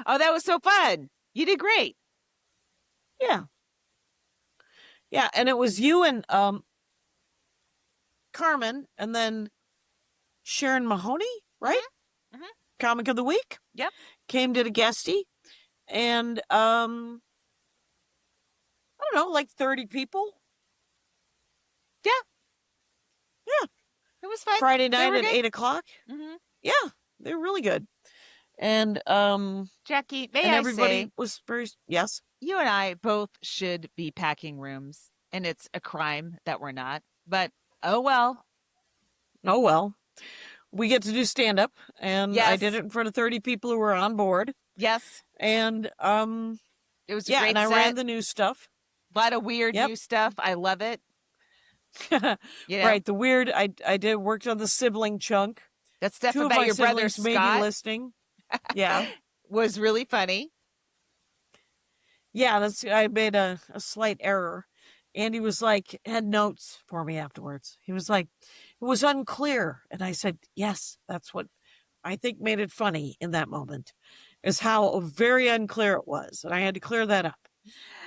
Oh, that was so fun. You did great. Yeah. Yeah, and it was you and Carmen and then Sharon Mahoney, right? Mm-hmm. Comic of the Week. Yep. Came, did a guestie. And I don't know, like 30 people. Yeah. Yeah. It was fun. Friday night at good. 8 o'clock. Mm-hmm. Yeah, they're really good. And Jackie, may and I everybody say, was very, yes. you and I both should be packing rooms, and it's a crime that we're not. But oh well. Oh well. We get to do stand up, and I Yes. did it in front of 30 people who were on board. Yes. And It was a great and I set. ran the new stuff. A lot of weird new stuff. I love it. You know? Right, the weird. I did worked on the sibling chunk. That stuff 2 of about my your brother siblings may be Scott listening. Yeah, was really funny. yeah. I made a slight error. Andy was like, had notes for me afterwards. He was like, it was unclear, and I said, yes, that's what I think made it funny in that moment is how very unclear it was. And I had to clear that up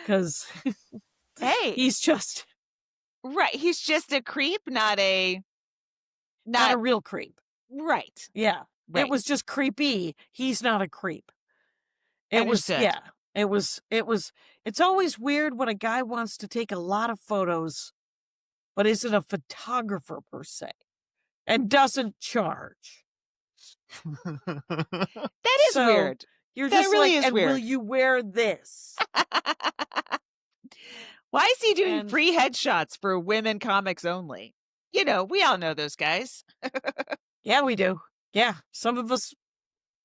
because Hey, he's just right. He's just a creep, not a real creep. right. Yeah. Right. It was just creepy. He's not a creep. It was, Understood. yeah. It's always weird when a guy wants to take a lot of photos, but isn't a photographer per se and doesn't charge. That is So weird. You're That just really like, is and weird. will you wear this? Why is he doing And- free headshots for women comics only? You know, we all know those guys. Yeah, we do. Yeah, some of us,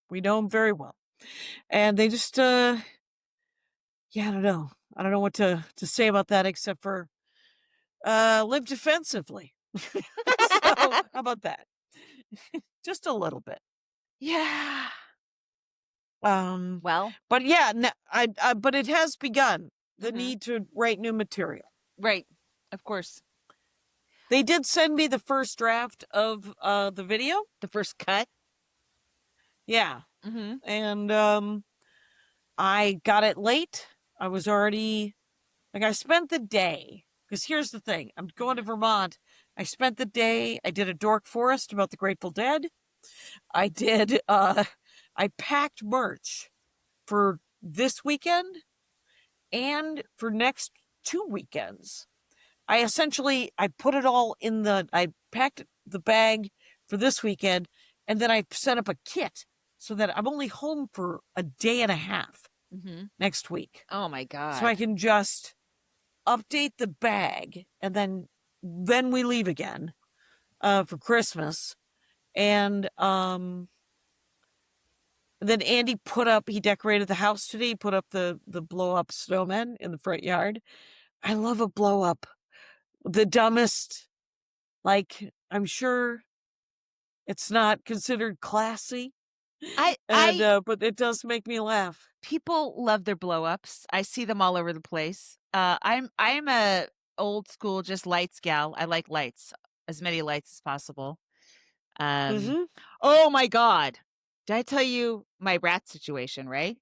we know them very well. And they just, yeah, I don't know. I don't know what to say about that except for live defensively. So, how about that? Just a little bit. Yeah. Well, but yeah, but it has begun the need to write new material. Right. Of course. They did send me the first draft of the video. The first cut. Yeah. Mm-hmm. And I got it late. I was already I spent the day, because here's the thing. I'm going to Vermont. I spent the day. I did a dork forest about the Grateful Dead. I did, I packed merch for this weekend and for next 2 weekends. I put it all I packed the bag for this weekend, and then I set up a kit so that I'm only home for a day and a half next week. Oh my God. So I can just update the bag, and then we leave again for Christmas. And then Andy he decorated the house today. He put up the blow up snowman in the front yard. I love a blow up. The dumbest, I'm sure it's not considered classy. But it does make me laugh. People love their blow ups. I see them all over the place. I'm a old school, just lights gal. I like lights, as many lights as possible. Oh my God. Did I tell you my rat situation, right?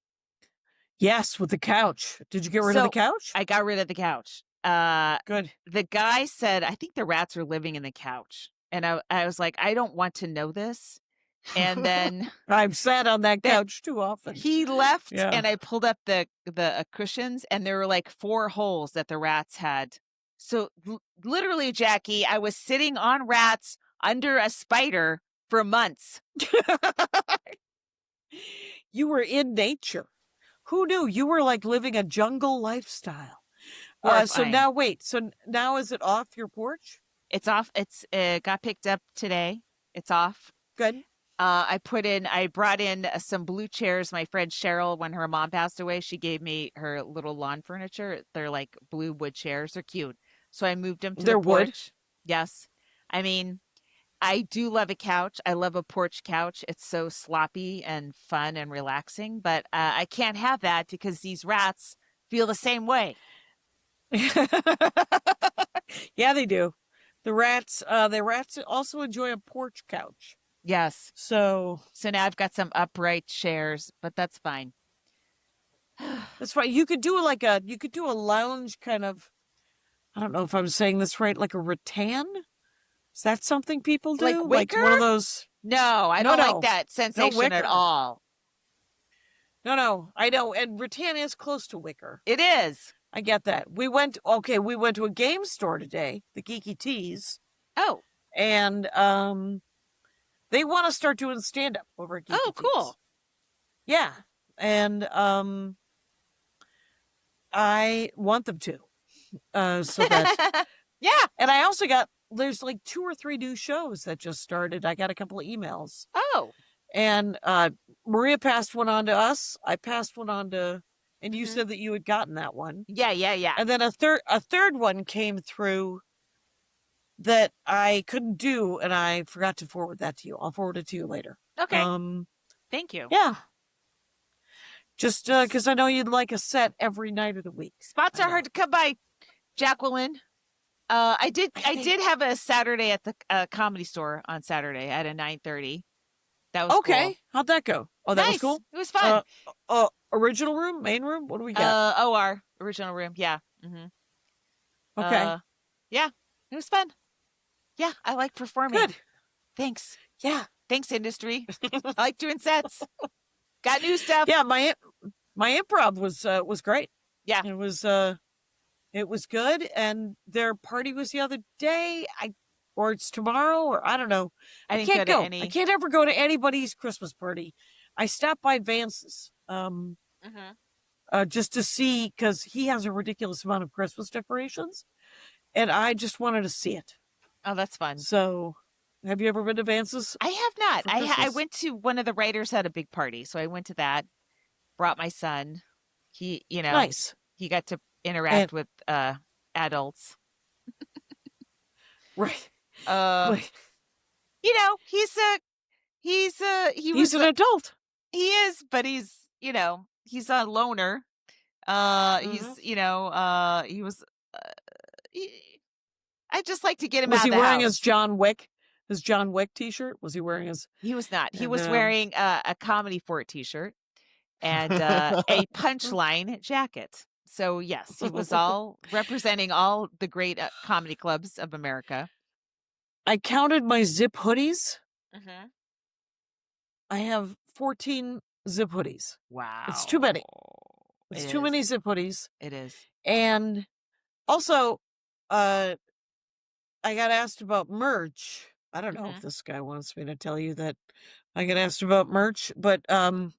Yes, with the couch. Did you get rid of the couch? I got rid of the couch. Good. The guy said, I think the rats are living in the couch. And I was like, I don't want to know this. And then I've sat on that couch too often. He left, and I pulled up the cushions, and there were like 4 holes that the rats had. So literally, Jackie, I was sitting on rats under a spider for months. You were in nature. Who knew? You were like living a jungle lifestyle. So now, wait. So now is it off your porch? It's off. It got picked up today. It's off. Good. I brought in some blue chairs. My friend Cheryl, when her mom passed away, she gave me her little lawn furniture. They're like blue wood chairs. They're cute. So I moved them to the porch. Wood? Yes. I mean, I do love a couch. I love a porch couch. It's so sloppy and fun and relaxing, but I can't have that because these rats feel the same way. Yeah, they do. The rats also enjoy a porch couch. Yes. So now I've got some upright chairs, but that's fine. That's fine. You could do a lounge kind of, I don't know if I'm saying this right, like a rattan. Is that something people do? Like wicker? Like one of those? No, I don't like that sensation at all. No, I know. And rattan is close to wicker. It is. I get that. We went to a game store today, the Geeky Tees. Oh. And they want to start doing stand-up over at Geeky Tees. Oh, cool. Yeah. And I want them to. So that yeah. And I also there's like 2 or 3 new shows that just started. I got a couple of emails. Oh. And Maria passed one on to us. I passed one on to, and you said that you had gotten that one. Yeah. And then a third one came through that I couldn't do, and I forgot to forward that to you. I'll forward it to you later. Okay. Thank you. Yeah. Just because I know you'd like a set every night of the week. Spots are hard to come by, Jacqueline. I did have a Saturday at the Comedy Store on Saturday at a 9:30. That was Okay. cool. How'd that go? Oh, that was Nice. cool. It was fun. Original room, main room. What do we got? OR, original room. Yeah. Okay. Yeah, it was fun. Yeah, I like performing. Good. Thanks. Yeah. Thanks, industry. I like doing sets. Got new stuff. Yeah, my improv was great. Yeah. It was good, and their party was the other day. Or it's tomorrow, or I don't know. I can't go. I can't ever go to anybody's Christmas party. I stopped by Vance's just to see, because he has a ridiculous amount of Christmas decorations, and I just wanted to see it. Oh, that's fun. So, have you ever been to Vance's? I have not. I went to one of the writers had a big party, so I went to that. Brought my son. He, Nice. He got to interact with adults. Right. He's an adult. He is, but he's a loner. He was. I just like to get him out of the house. Was he wearing his John Wick T-shirt? Was he wearing his? He was not. He was wearing a Comedy Fort T-shirt and a Punchline jacket. So yes, he was all representing all the great comedy clubs of America. I counted my zip hoodies. Mm-hmm. I have 14 zip hoodies. Wow. It's too many. It's too many zip hoodies. It is. And also, I got asked about merch. I don't know if this guy wants me to tell you that I got asked about merch, but ooh,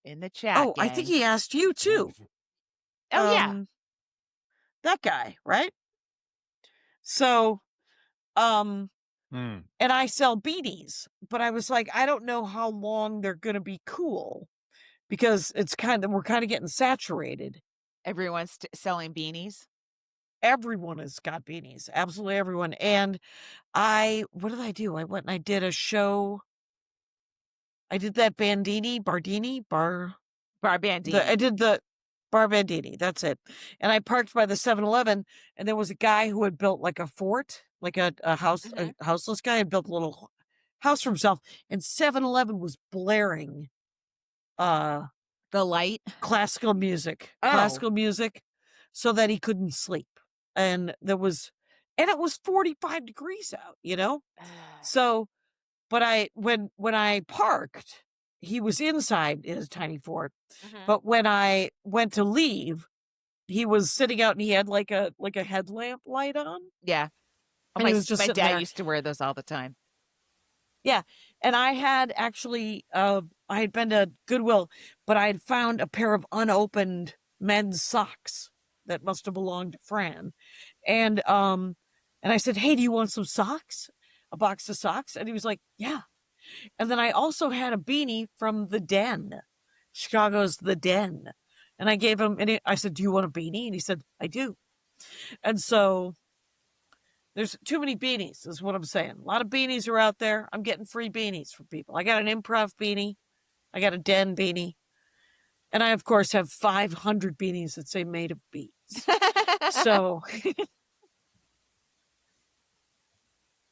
in the chat. Oh, gang. I think he asked you too. Oh yeah. That guy, right? So, and I sell beanies, but I was like, I don't know how long they're going to be cool, because we're kind of getting saturated. Everyone's selling beanies. Everyone has got beanies. Absolutely everyone. And what did I do? I went and I did a show. I did that Barbandini. I did the Barbandini. That's it. And I parked by the 7-Eleven, and there was a guy who had built like a fort, like a house, a houseless guy had built a little house for himself, and 7-Eleven was blaring the light, classical music, so that he couldn't sleep. And it was 45 degrees out, So, but when I parked, he was inside his tiny fort. But when I went to leave, he was sitting out and he had like a headlamp light on. Yeah. Oh, my dad used to wear those all the time. Yeah. And I had actually, I had been to Goodwill, but I had found a pair of unopened men's socks that must have belonged to Fran. And I said, hey, do you want some socks? A box of socks? And he was like, yeah. And then I also had a beanie from The Den, Chicago's The Den. And I gave him, and I said, do you want a beanie? And he said, I do. And so there's too many beanies, is what I'm saying. A lot of beanies are out there. I'm getting free beanies from people. I got an improv beanie. I got a Den beanie. And I, of course, have 500 beanies that say made of beads. So,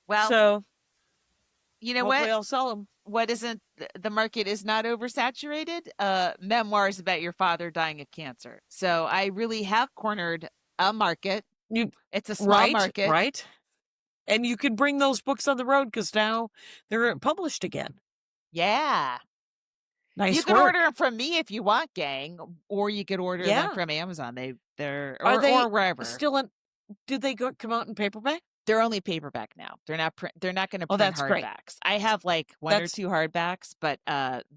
well, so you know hopefully what? I'll sell them. What isn't the market is not oversaturated? Memoirs about your father dying of cancer. So I really have cornered a market. It's a small market, right? And you can bring those books on the road because now they're published again. Yeah. Nice. You can order them from me if you want, gang, or you could order them from Amazon. They're or wherever. Still in? Did they come out in paperback? They're only paperback now. They're not going to print hardbacks. Great. I have like one or two hardbacks, but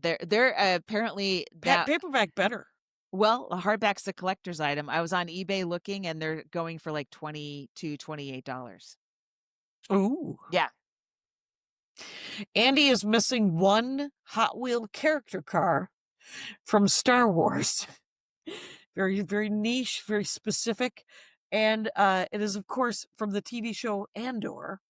they're apparently paperback better. Well, a hardback's a collector's item. I was on eBay looking, and they're going for like $20 to $28. Ooh, yeah. Andy is missing one Hot Wheel character car from Star Wars. Very, very niche, very specific. And it is, of course, from the TV show Andor.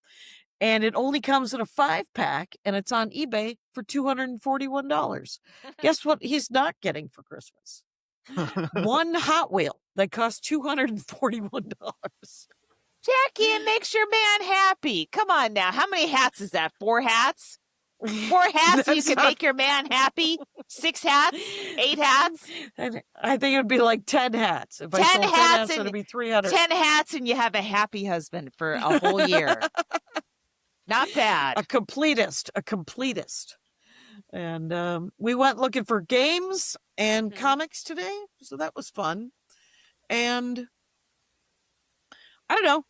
And it only comes in a 5-pack, and it's on eBay for $241. Guess what he's not getting for Christmas? One Hot Wheel that costs $241. Jackie, it makes your man happy. Come on now. How many hats is that? 4 hats? 4 hats so you can make your man happy? 6 hats? 8 hats? I think it'd be like 10 hats. If 10 I sold 10 hats hats, and it'd be 300. 10 hats and you have a happy husband for a whole year. Not bad. A completist. And we went looking for games and comics today, so that was fun. And I don't know.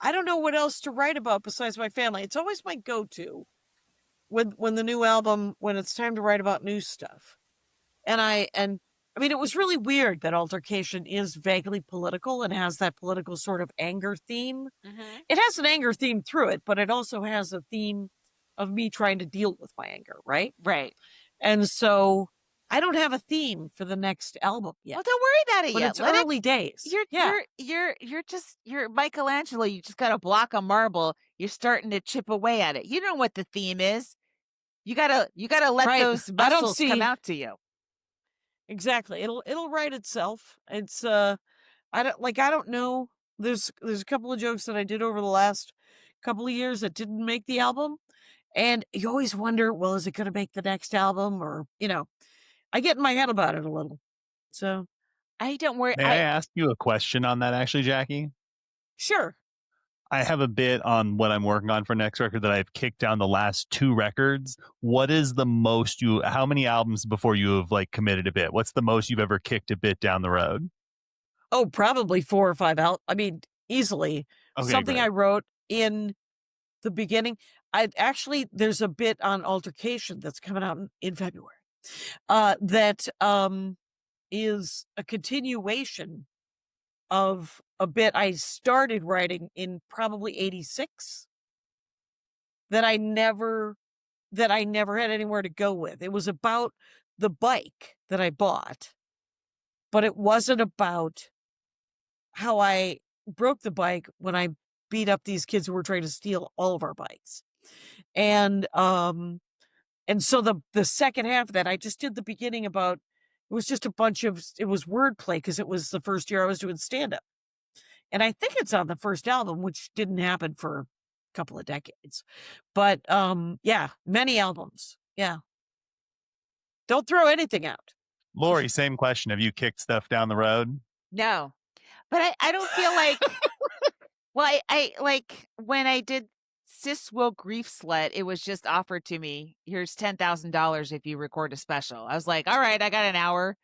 I don't know what else to write about besides my family. It's always my go-to when the new album, when it's time to write about new stuff. And I mean, it was really weird that Altercation is vaguely political and has that political sort of anger theme. It has an anger theme through it, but it also has a theme of me trying to deal with my anger, right? Right. And so I don't have a theme for the next album yet. Well, don't worry about it but yet. It's early days. You're Michelangelo. You just got a block of marble. You're starting to chip away at it. You know what the theme is. You gotta let those muscles come out to you. Exactly. It'll write itself. It's I don't know. There's a couple of jokes that I did over the last couple of years that didn't make the album. And you always wonder, well, is it going to make the next album? Or, I get in my head about it a little. So I don't worry. May I ask you a question on that, actually, Jackie? Sure. I have a bit on what I'm working on for next record that I've kicked down the last 2 records. What is the most how many albums before you have committed a bit? What's the most you've ever kicked a bit down the road? Oh, probably 4 or 5 out. I mean, easily. Okay, Something great. I wrote in the beginning. There's a bit on Altercation that's coming out in February. That is a continuation of a bit I started writing in probably 86 that I never had anywhere to go with. It was about the bike that I bought, but it wasn't about how I broke the bike when I beat up these kids who were trying to steal all of our bikes. And so the second half of that, I just did the beginning about, it was just it was wordplay because it was the first year I was doing stand-up. And I think it's on the first album, which didn't happen for a couple of decades. But yeah, many albums. Yeah. Don't throw anything out. Laurie, same question. Have you kicked stuff down the road? No. But I don't feel like well, I like when I did Sis Will Grief Slut, it was just offered to me. Here's $10,000 if you record a special. I was like, all right, I got an hour.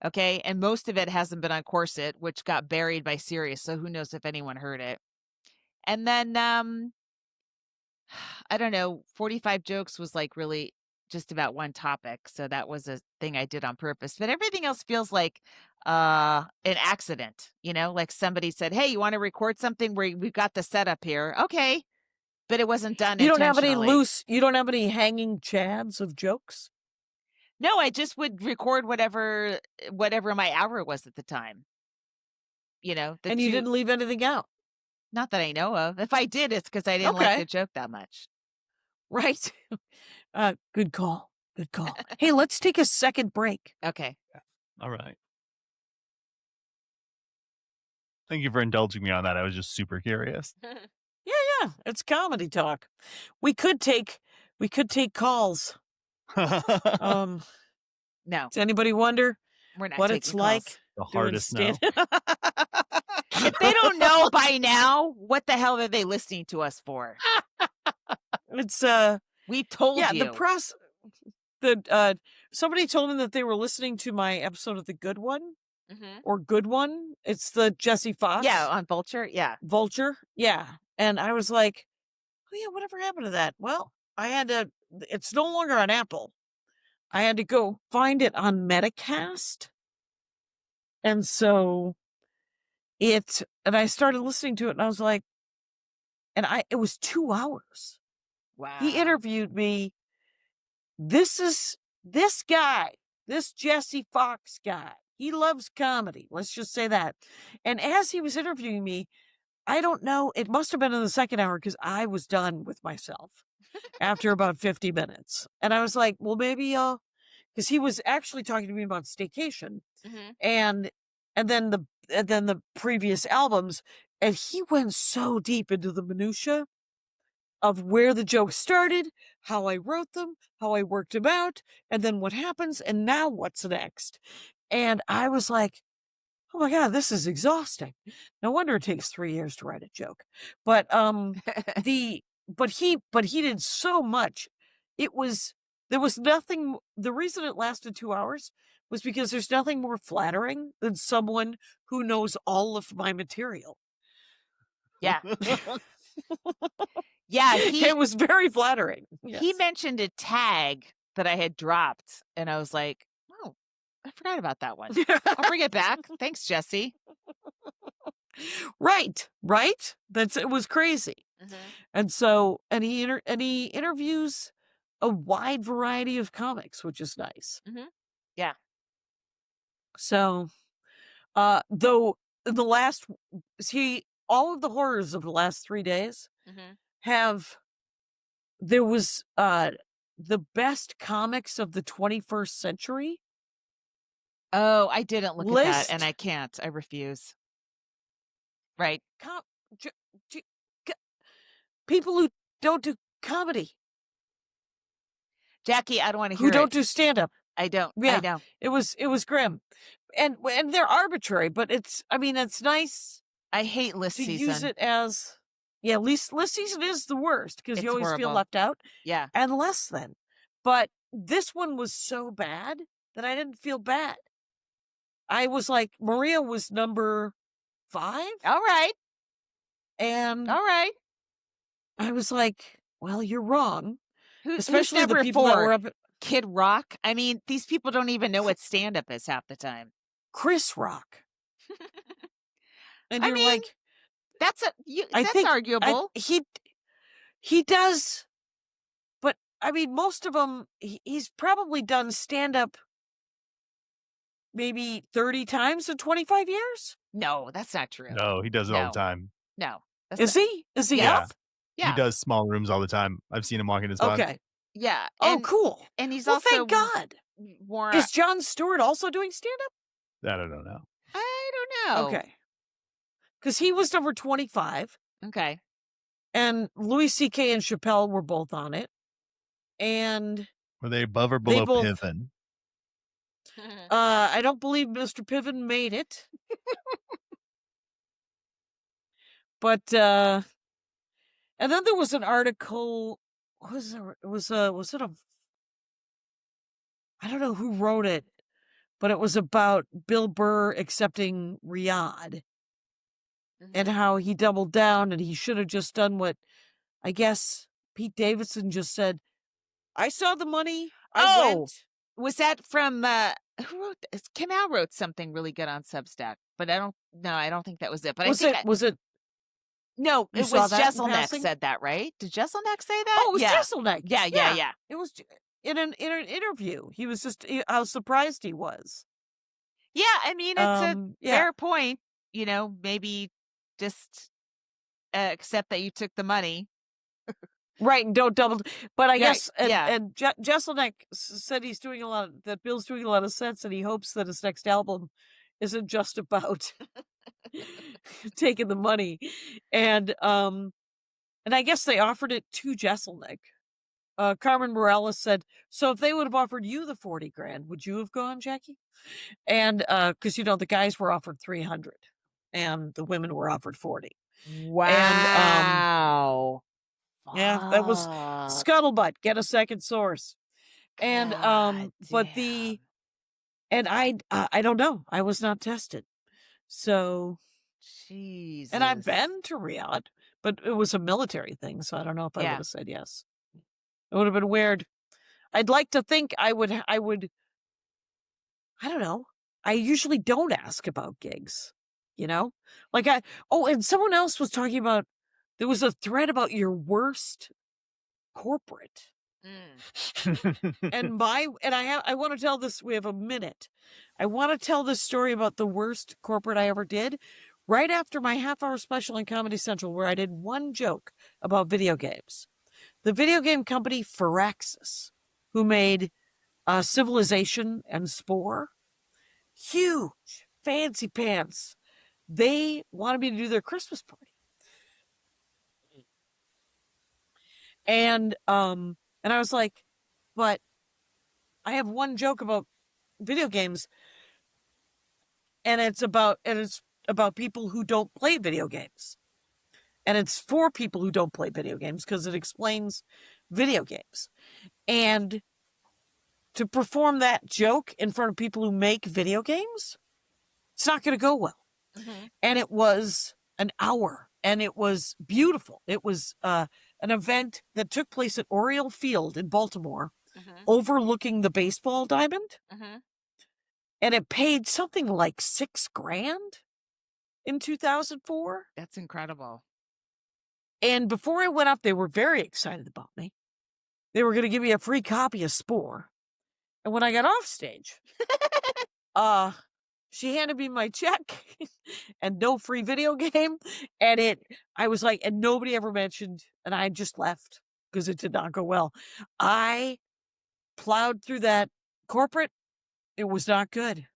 Okay. And most of it hasn't been on Corset, which got buried by Sirius. So who knows if anyone heard it. And then I don't know, 45 jokes was really just about one topic. So that was a thing I did on purpose. But everything else feels like an accident, like somebody said, hey, you want to record something where we've got the setup here? Okay. But it wasn't done intentionally. You don't have any hanging chads of jokes? No, I just would record whatever my hour was at the time. You didn't leave anything out? Not that I know of. If I did, it's because I didn't like the joke that much. Right. Good call. Hey, let's take a second break. Okay. All right. Thank you for indulging me on that. I was just super curious. Yeah. It's comedy talk. We could take calls. No. Does anybody wonder We're not what it's like? The hardest no. If they don't know by now, what the hell are they listening to us for? It's we told you. Somebody told me that they were listening to my episode of The Good One. Or Good One. It's the Jesse Fox. Yeah, on Vulture. Yeah. Vulture. Yeah. And I was like, oh yeah, whatever happened to that? Well, it's no longer on Apple. I had to go find it on Metacast. And so and I started listening to it and I was like, it was 2 hours. Wow. He interviewed me. This guy, this Jesse Fox guy, he loves comedy. Let's just say that. And as he was interviewing me, I don't know, it must have been in the second hour because I was done with myself after about 50 minutes. And I was like, well, maybe because he was actually talking to me about Staycation and then the previous albums. And he went so deep into the minutia of where the joke started, how I wrote them, how I worked them out, and then what happens, and now what's next. And I was like, oh my God, this is exhausting. No wonder it takes 3 years to write a joke. But he did so much. There was nothing. The reason it lasted 2 hours was because there's nothing more flattering than someone who knows all of my material. Yeah. Yeah, It was very flattering. He Yes. mentioned a tag that I had dropped, and I was like, oh, I forgot about that one. I'll bring it back. Thanks, Jesse. Right. It was crazy. And so, and he interviews a wide variety of comics, which is nice. Yeah. So, though the last, all of the horrors of the last 3 days there was, the best comics of the 21st century. Oh, I didn't look at that, and List. I can't. I refuse. Right. People who don't do comedy. Jackie, I don't want to hear Who don't it. do stand-up. I don't. Yeah. I know. It was grim. And they're arbitrary, but it's nice I hate list to season. use it as, list season is the worst because It's you always feel horrible. left out. Yeah. And less than. But this one was so bad that I didn't feel bad. I was like, Maria was number 5. All right. And All right. I was like, well, you're wrong. Who's Especially the number people that 4? were up at Kid Rock. I mean, these people don't even know what stand-up is half the time. Chris Rock. And I you're mean, like, that's I think arguable. He does, but I mean, most of them, he's probably done stand-up maybe 30 times in 25 years. No, that's not true. No, he does it all the time. No. Is he? Is he Yeah. up? Yeah. He does small rooms all the time. I've seen him walk in his box. Okay. Yeah. Oh, cool. And he's Well, also thank God. more. Is Jon Stewart also doing stand-up? That I don't know. I don't know. Okay. Because he was number 25. Okay. And Louis C.K. and Chappelle were both on it. And Were they above or below both- Piven? I don't believe Mr. Piven made it. But and then there was an article. Was it a? I don't know who wrote it, but it was about Bill Burr accepting Riyadh and how he doubled down and he should have just done what I guess Pete Davidson just said. I saw the money. I went. Was that from who wrote this? Kim Al wrote something really good on Substack, but I don't think that was it. But Was I think was it? No, You it saw was that in Jesselneck passing? said that, right? Did Jesselneck say that? Oh, it was Jesselneck. Yeah. It was in an interview. He was just how surprised he was. Yeah, I mean, it's a yeah. fair point. You know, maybe just accept that you took the money. Right, and don't double. But I guess, yeah. and Jesselneck said he's doing that Bill's doing a lot of sense, and he hopes that his next album isn't just about taking the money. And I guess they offered it to Jesselneck. Carmen Morales said, so if they would have offered you the 40 grand, would you have gone, Jackie? And because the guys were offered 300 and the women were offered 40. Wow. And yeah, that was scuttlebutt. Get a second source. And but I don't know. I was not tested. So Jesus. And I've been to Riyadh, but it was a military thing, so I don't know if I would have said yes. It would have been weird. I'd like to think I would I don't know. I usually don't ask about gigs, Like and someone else was talking about, there was a thread about your worst corporate. And I want to tell this, we have a minute. I want to tell this story about the worst corporate I ever did right after my half-hour special on Comedy Central, where I did one joke about video games. The video game company Firaxis, who made Civilization and Spore, huge, fancy pants. They wanted me to do their Christmas party. And I was like, but I have one joke about video games, and it's about people who don't play video games. And it's for people who don't play video games because it explains video games. And to perform that joke in front of people who make video games, it's not going to go well. Mm-hmm. And it was an hour, and it was beautiful. It was an event that took place at Oriole Field in Baltimore, overlooking the baseball diamond. And it paid something like $6,000 in 2004. That's incredible. And before I went up, they were very excited about me. They were going to give me a free copy of Spore. And when I got off stage, she handed me my check and no free video game. And I was like, and nobody ever mentioned, and I just left because it did not go well. I plowed through that corporate. It was not good.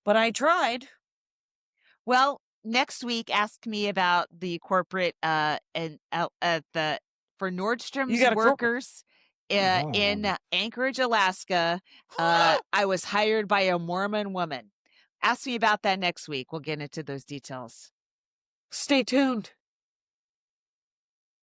But I tried. Well, next week, ask me about the corporate for Nordstrom's workers in Anchorage, Alaska. I was hired by a Mormon woman. Ask me about that next week. We'll get into those details. Stay tuned.